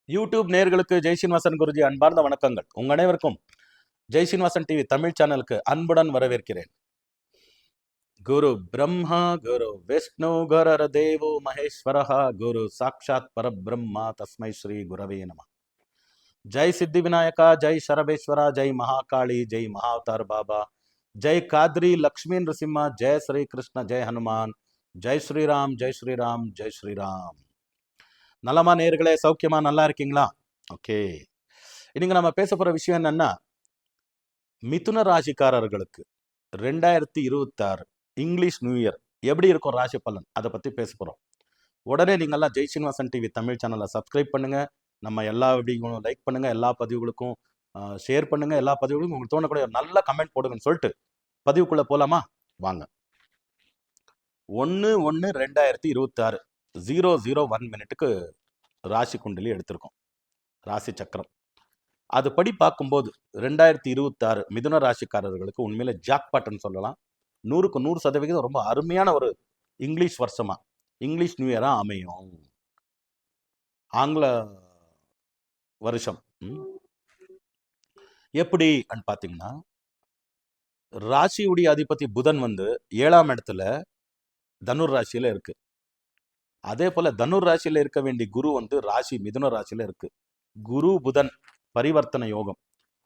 YouTube நேயர்களுக்கு ஜெய் சீனிவாசன் குருஜி அன்பார்ந்த வணக்கங்கள். உங்க அனைவருக்கும் ஜெய் சீனிவாசன் டிவி தமிழ் சேனலுக்கு அன்புடன் வரவேற்கிறேன். குரு பிரம்மா குரு விஷ்ணு குரர் தேவோ மகேஸ்வரஹா குரு சாட்சாத் பரபிரம்மா தஸ்மை ஸ்ரீ குரவே நம. ஜெய் சித்தி விநாயகா, ஜெய் சரபேஸ்வரா, ஜெய் மகாகாளி, ஜெய் மகாவதார் பாபா, ஜெய் காத்ரி லக்ஷ்மி நரசிம்மா, ஜெய் ஸ்ரீ கிருஷ்ண, ஜெய் ஹனுமான், ஜெய் ஸ்ரீராம், ஜெய் ஸ்ரீராம், ஜெய் ஸ்ரீராம். நலமா நேயர்களே, சௌக்கியமா, நல்லா இருக்கீங்களா? ஓகே, இன்னைக்கு நம்ம பேச போற விஷயம் என்னன்னா, மிதுன ராசிக்காரர்களுக்கு 2026 இங்கிலீஷ் நியூ இயர் எப்படி இருக்கும் ராசி பலன், அதை பத்தி பேச போறோம். உடனே நீங்கெல்லாம் ஜெய் சீனிவாசன் டிவி தமிழ் சேனலை சப்ஸ்கிரைப் பண்ணுங்க, நம்ம எல்லா வீடியோவும் லைக் பண்ணுங்க, எல்லா பதிவுகளுக்கும் ஷேர் பண்ணுங்க, எல்லா பதிவுகளுக்கும் உங்களுக்கு தோணக்கூடிய நல்ல கமெண்ட் போடுங்கன்னு சொல்லிட்டு பதிவுக்குள்ள போலாமா? வாங்க. 1/1/2026 001 மினிட்டுக்கு ராசி குண்டலி எடுத்திருக்கோம், ராசி சக்கரம். அதுபடி பார்க்கும்போது 2026 மிதுன ராசிக்காரர்களுக்கு உண்மையில ஜாக்பாட்னு சொல்லலாம். 100க்கு 100% ரொம்ப அருமையான ஒரு இங்கிலீஷ் வருஷமா, இங்கிலீஷ் நியூ இயரா அமையும். ஆங்கில வருஷம் எப்படி பார்த்தீங்கன்னா, ராசியுடைய அதிபதி புதன் 7ஆம் இடத்துல தனுர் ராசியில இருக்கு. அதே போல தனுர் ராசியில இருக்க வேண்டிய குரு ராசி மிதுன ராசியில இருக்கு. குரு புதன் பரிவர்த்தனை யோகம்,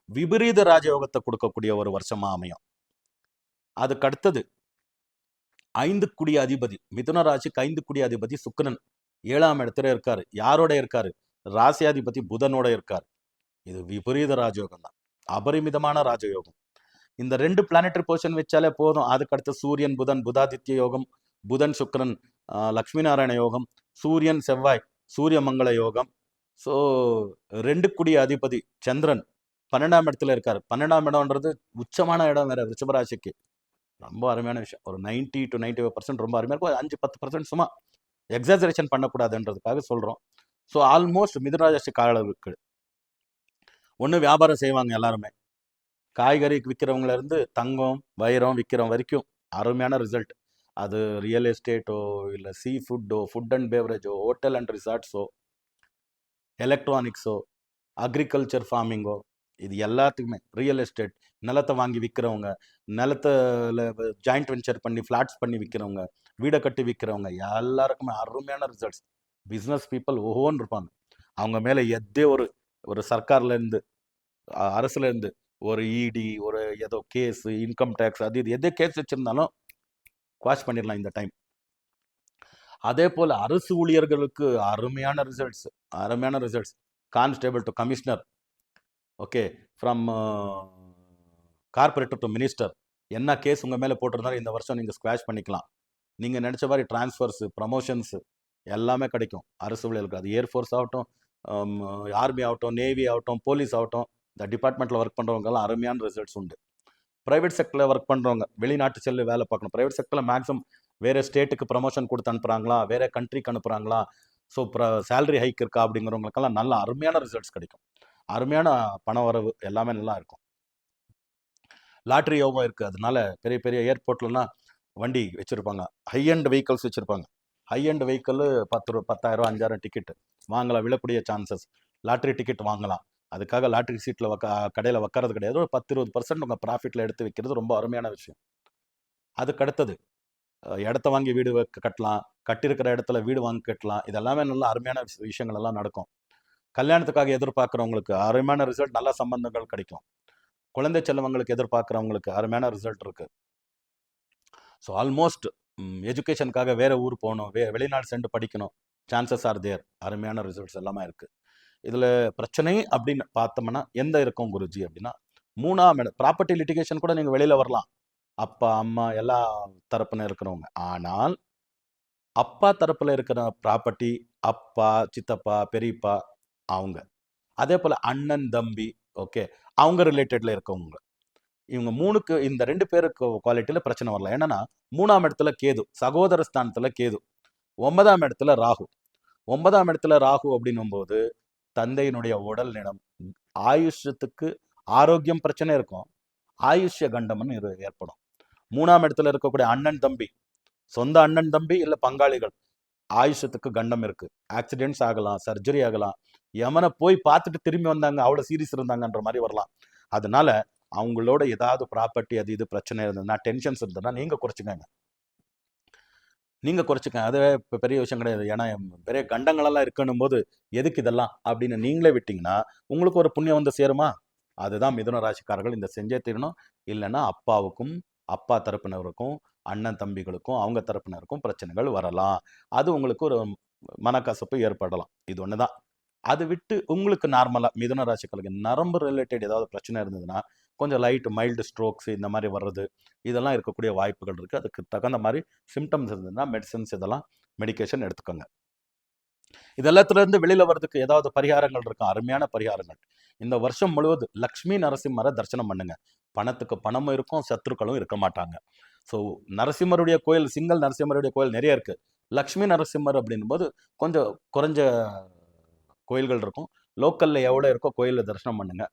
விபரீத ராஜயோகத்தை கொடுக்கக்கூடிய ஒரு வருஷமா அமையும். அதுக்கு அடுத்தது 5 குடி அதிபதி, மிதுன ராசிக்கு 5 குடி அதிபதி சுக்கிரன் 7ஆம் இடத்துல இருக்காரு. யாரோட இருக்காரு? ராசியாதிபதி புதனோட இருக்காரு. இது விபரீத ராஜயோகம் தான், அபரிமிதமான ராஜயோகம். இந்த 2 பிளானட்டரி பொசிஷன் வச்சாலே போதும். அதுக்கு அடுத்து சூரியன் புதன், புதாதித்ய யோகம், புதன் சுக்கிரன் லக்ஷ்மி நாராயண யோகம், சூரியன் செவ்வாய் சூரிய மங்கள யோகம். ஸோ 2 குடி அதிபதி சந்திரன் 12ஆம் இடத்துல இருக்காரு. 12ஆம் இடம்ன்றது உச்சமான இடம் வேற ரிஷபராசிக்கு. ரொம்ப அருமையான விஷயம். ஒரு 90 to 95% ரொம்ப அருமையா இருக்கும். 5-10% சும்மா எக்ஸாஜரேஷன் பண்ணக்கூடாதுன்றதுக்காக சொல்றோம். ஸோ ஆல்மோஸ்ட் மிதுனராசிக்காரர்களுக்கு ஒன்று வியாபாரம் செய்வாங்க எல்லாருமே. காய்கறி விற்கிறவங்கள இருந்து தங்கம் வைரம் விற்கிற வரைக்கும் அருமையான ரிசல்ட். அது ரியல் எஸ்டேட்டோ, இல்லை சீ ஃபுட்டோ, ஃபுட் அண்ட் பேவரேஜோ, ஹோட்டல் அண்ட் ரிசார்ட்ஸோ, எலக்ட்ரானிக்ஸோ, அக்ரிகல்ச்சர் ஃபார்மிங்கோ, இது எல்லாத்துக்குமே ரியல் எஸ்டேட், நிலத்தை வாங்கி விற்கிறவங்க, நிலத்தில் ஜாயிண்ட் வெஞ்சர் பண்ணி ஃப்ளாட்ஸ் பண்ணி விற்கிறவங்க, வீடை கட்டி விற்கிறவங்க, எல்லாருக்குமே அருமையான ரிசல்ட்ஸ். பிஸ்னஸ் பீப்புள் ஒவ்வொன்று இருப்பாங்க. அவங்க மேலே எதே ஒரு சர்க்கார்லேருந்து, அரசுலேருந்து ஒரு இடி, ஒரு ஏதோ கேஸு, இன்கம் டேக்ஸ், அது இது எதே கேஸ் வச்சுருந்தாலும் குவாஷ் பண்ணிடலாம் இந்த டைம். அதே போல் அரசு ஊழியர்களுக்கு அருமையான results. Constable to commissioner, okay, from carburettor to minister, என்ன கேஸ் உங்கள் மேலே போட்டிருந்தாலும் இந்த வருஷம் நீங்கள் ஸ்குவாஷ் பண்ணிக்கலாம். நீங்கள் நினச்ச மாதிரி டிரான்ஸ்ஃபர்ஸு, ப்ரமோஷன்ஸு எல்லாமே கிடைக்கும் அரசு ஊழியர்களுக்கு. அது ஏர்ஃபோர்ஸ் ஆகட்டும், ஆர்மி ஆகட்டும், நேவி ஆகட்டும், போலீஸ் ஆகட்டும், இந்த டிபார்ட்மெண்ட்டில் ஒர்க் பண்ணுறவங்கலாம் அருமையான ரிசல்ட்ஸ் உண்டு. ப்ரைவேட் செக்டரில் ஒர்க் பண்ணுறவங்க வெளிநாட்டு செல்லு வேலை பார்க்கணும். ப்ரைவேட் செக்டரில் மேக்ஸிமம் வேறு ஸ்டேட்டுக்கு ப்ரமோஷன் கொடுத்து அனுப்புகிறாங்களா, வேறு கண்ட்ரிக்கு அனுப்புகிறாங்களா, ஸோ சேலரி ஹைக் இருக்கா அப்படிங்கிறவங்களுக்கெல்லாம் நல்ல அருமையான ரிசல்ட்ஸ் கிடைக்கும். அருமையான பண வரவு எல்லாமே நல்லா இருக்கும். லாட்ரி யோகம் இருக்குது. அதனால பெரிய பெரிய ஏர்போர்ட்லலாம் வண்டி வச்சுருப்பாங்க, ஹை அண்ட் வெஹிக்கல்ஸ் வச்சுருப்பாங்க. ஹை அண்ட் வெஹிக்கிள் 10,000 5,000 டிக்கெட்டு வாங்கலாம், விழக்கூடிய சான்சஸ். லாட்ரி டிக்கெட் வாங்கலாம். அதுக்காக லாட்ரி சீட்டில் கடையில் வைக்கிறது கிடையாது. ஒரு 10-20% உங்கள் ப்ராஃபிட்டில் எடுத்து வைக்கிறது ரொம்ப அருமையான விஷயம். அதுக்கு அடுத்தது இடத்த வாங்கி வீடு கட்டலாம், கட்டியிருக்கிற இடத்துல வீடு வாங்கி கட்டலாம். இதெல்லாமே நல்ல அருமையான விஷயங்கள் எல்லாம் நடக்கும். கல்யாணத்துக்காக எதிர்பார்க்குறவங்களுக்கு அருமையான ரிசல்ட், நல்ல சம்பந்தங்கள் கிடைக்கும். குழந்தை செல்வங்களுக்கு எதிர்பார்க்குறவங்களுக்கு அருமையான ரிசல்ட் இருக்குது. ஸோ ஆல்மோஸ்ட் எஜுகேஷனுக்காக வேறு ஊர் போகணும், வெளிநாடு சென்று படிக்கணும், சான்சஸ் ஆர் தேர். அருமையான ரிசல்ட்ஸ் எல்லாமே இருக்குது. இதில் பிரச்சனை அப்படின்னு பார்த்தோம்னா எந்த இருக்கும் குருஜி அப்படின்னா, 3ஆம் இடம். ப்ராப்பர்ட்டி லிட்டிகேஷன் கூட நீங்கள் வெளியில் வரலாம், அப்பா அம்மா எல்லா தரப்புல இருக்கிறவங்க. ஆனால் அப்பா தரப்புல இருக்கிற ப்ராப்பர்ட்டி, அப்பா, சித்தப்பா, பெரியப்பா, அவங்க, அதே போல் அண்ணன் தம்பி, ஓகே, அவங்க ரிலேட்டடில் இருக்கவங்க, இவங்க 3க்கு, இந்த 2 பேருக்கு குவாலிட்டியில் பிரச்சனை வரலாம். என்னன்னா 3ஆம் இடத்துல கேது, சகோதர ஸ்தானத்தில் கேது, 9ஆம் இடத்துல ராகு. 9ஆம் இடத்துல ராகு அப்படின்னும் போது தந்தையினுடைய உடல் நிலம், ஆயுஷத்துக்கு ஆரோக்கியம் பிரச்சனை இருக்கும், ஆயுஷ்ய கண்டம்னு ஏற்படும். 3ஆம் இடத்துல இருக்கக்கூடிய அண்ணன் தம்பி, சொந்த அண்ணன் தம்பி இல்லை பங்காளிகள், ஆயுஷத்துக்கு கண்டம் இருக்கு. ஆக்சிடென்ட்ஸ் ஆகலாம், சர்ஜரி ஆகலாம், யமனை போய் பார்த்துட்டு திரும்பி வந்தாங்க, அவ்வளோ சீரியஸ் இருந்தாங்கன்ற மாதிரி வரலாம். அதனால அவங்களோட ஏதாவது ப்ராப்பர்ட்டி அது இது பிரச்சனை இருந்ததுன்னா, டென்ஷன்ஸ் இருந்ததுன்னா நீங்கள் குறைச்சிக்கங்க. நீங்கள் குறைச்சிக்கங்க. அதுவே இப்போ பெரிய விஷயம் கிடையாது. ஏன்னா பெரிய கண்டங்களெல்லாம் இருக்கணும் போது எதுக்கு இதெல்லாம் அப்படின்னு நீங்களே விட்டீங்கன்னா உங்களுக்கு ஒரு புண்ணியம் வந்து சேருமா? அதுதான் மிதுன ராசிக்காரர்கள் இந்த செஞ்சே தீரணும். இல்லைன்னா அப்பாவுக்கும் அப்பா தரப்பினருக்கும் அண்ணன் தம்பிகளுக்கும் அவங்க தரப்பினருக்கும் பிரச்சனைகள் வரலாம். அது உங்களுக்கு ஒரு மனக்கசப்பு ஏற்படலாம். இது ஒன்று தான். அது விட்டு உங்களுக்கு நார்மலாக மிதுன ராசிக்காரர்களுக்கு நரம்பு ரிலேட்டட் ஏதாவது பிரச்சனை இருந்ததுன்னா கொஞ்சம் லைட் மைல்டு ஸ்ட்ரோக்ஸ் இந்த மாதிரி வர்றது இதெல்லாம் இருக்கக்கூடிய வாய்ப்புகள் இருக்குது. அதுக்கு தகுந்த மாதிரி சிம்டம்ஸ் இருந்ததுன்னா மெடிசன்ஸ் இதெல்லாம் மெடிக்கேஷன் எடுத்துக்கோங்க. இதெல்லாத்துலேருந்து வெளியில் வர்றதுக்கு ஏதாவது பரிகாரங்கள் இருக்கும், அருமையான பரிகாரங்கள். இந்த வருஷம் முழுவதும் லக்ஷ்மி நரசிம்மரை தரிசனம் பண்ணுங்க. பணத்துக்கு பணமும் இருக்கும், சத்துருக்களும் இருக்க மாட்டாங்க. ஸோ நரசிம்மருடைய கோயில், சிங்கிள் நரசிம்மருடைய கோயில் நிறைய இருக்குது. லக்ஷ்மி நரசிம்மர் அப்படின்னும் போது கொஞ்சம் குறைஞ்ச கோயில்கள் இருக்கும். லோக்கலில் எவ்வளோ இருக்கோ கோயிலில் தரிசனம் பண்ணுங்க.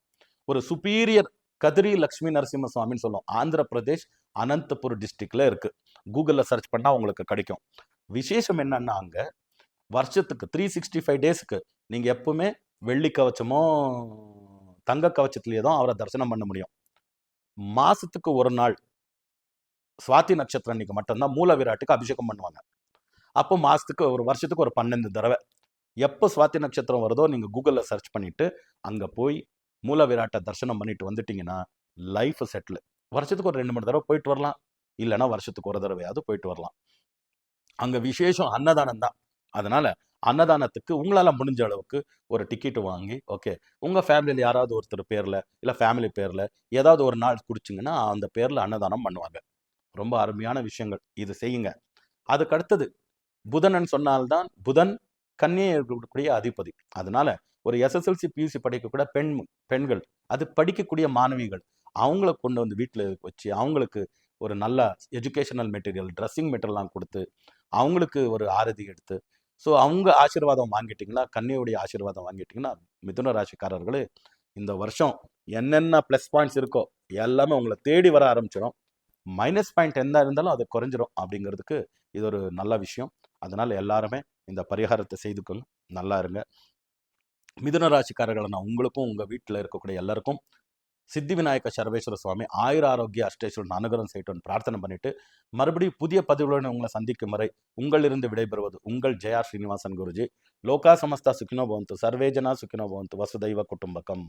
ஒரு சுப்பீரியர் கதிரி லக்ஷ்மி நரசிம்ம சுவாமின்னு சொல்லுவோம். ஆந்திர பிரதேஷ் அனந்தபுர் டிஸ்ட்ரிக்ட்ல இருக்குது. கூகுளில் சர்ச் பண்ணால் உங்களுக்கு கிடைக்கும். விசேஷம் என்னன்னா அங்கே வருஷத்துக்கு 365 டேஸ்க்கு நீங்கள் எப்பவுமே வெள்ளி கவச்சமோ தங்க கவச்சத்துலேயே தான் அவரை தரிசனம் பண்ண முடியும். மாதத்துக்கு ஒரு நாள் சுவாதி நட்சத்திரம் அன்னைக்கு மட்டும்தான் மூல விராட்டுக்கு அபிஷேகம் பண்ணுவாங்க. அப்போ மாதத்துக்கு ஒரு வருஷத்துக்கு ஒரு 12 தடவை எப்போ சுவாதி நட்சத்திரம் வருதோ நீங்கள் கூகுளில் சர்ச் பண்ணிவிட்டு அங்கே போய் மூல விராட்டை தரிசனம் பண்ணிட்டு வந்துட்டிங்கன்னா லைஃப் செட்டில். வருஷத்துக்கு ஒரு 2-3 தடவை போயிட்டு வரலாம், இல்லைன்னா வருஷத்துக்கு ஒரு தடவையாவது போயிட்டு வரலாம். அங்கே விசேஷம் அன்னதானம் தான். அதனால அன்னதானத்துக்கு உங்களால் முடிஞ்ச அளவுக்கு ஒரு டிக்கெட்டு வாங்கி, ஓகே உங்கள் ஃபேமிலியில் யாராவது ஒருத்தர் பேரில் இல்லை ஃபேமிலி பேரில் ஏதாவது ஒரு நாள் குடிச்சிங்கன்னா அந்த பேரில் அன்னதானம் பண்ணுவாங்க. ரொம்ப அருமையான விஷயங்கள், இது செய்யுங்க. அதுக்கு அடுத்தது புதன் சொன்னால்தான் புதன் கன்னியை இருக்கக்கூடிய அதிபதி. அதனால ஒரு எஸ்எஸ்எல்சி பியூசி படிக்கக்கூடிய பெண்கள் அது படிக்கக்கூடிய மாணவிகள் அவங்கள கொண்டு வந்து வீட்டில் வச்சு அவங்களுக்கு ஒரு நல்ல எஜுகேஷனல் மெட்டீரியல் ட்ரெஸ்ஸிங் மெட்டீரியல்லாம் கொடுத்து அவங்களுக்கு ஒரு ஆரதி எடுத்து ஸோ அவங்க ஆசீர்வாதம் வாங்கிட்டிங்கன்னா, கன்னியுடைய ஆசீர்வாதம் வாங்கிட்டிங்கன்னா மிதுன ராசிக்காரர்களே இந்த வருஷம் என்னென்ன ப்ளஸ் பாயிண்ட்ஸ் இருக்கோ எல்லாமே உங்களை தேடி வர ஆரம்பிச்சிடும். மைனஸ் பாயிண்ட் என்ன இருந்தாலும் அது குறைஞ்சிரும். அப்படிங்கிறதுக்கு இது ஒரு நல்ல விஷயம். அதனால் எல்லாருமே இந்த பரிகாரத்தை செய்துக்கொள்ள நல்லா இருங்க. மிதுன ராசிக்காரர்களை நான் உங்களுக்கும் உங்கள் வீட்டில் இருக்கக்கூடிய எல்லாருக்கும் சித்தி விநாயக சர்வேஸ்வர சுவாமி ஆயுர ஆரோக்கிய அஷ்டேஸ்வரன் அனுகிரகம் செய்யட்டும்னு பிரார்த்தனை பண்ணிட்டு மறுபடியும் புதிய பதிவுடன் உங்களை சந்திக்கும் வரை உங்களிருந்து விடைபெறுவது உங்கள் ஜெயா ஸ்ரீனிவாசன் குருஜி. லோகா சமஸ்தா சுக்கினோ பவந்து, சர்வேஜனா சுக்கினோ பவந்து, வசுதைவ குடும்பகம்.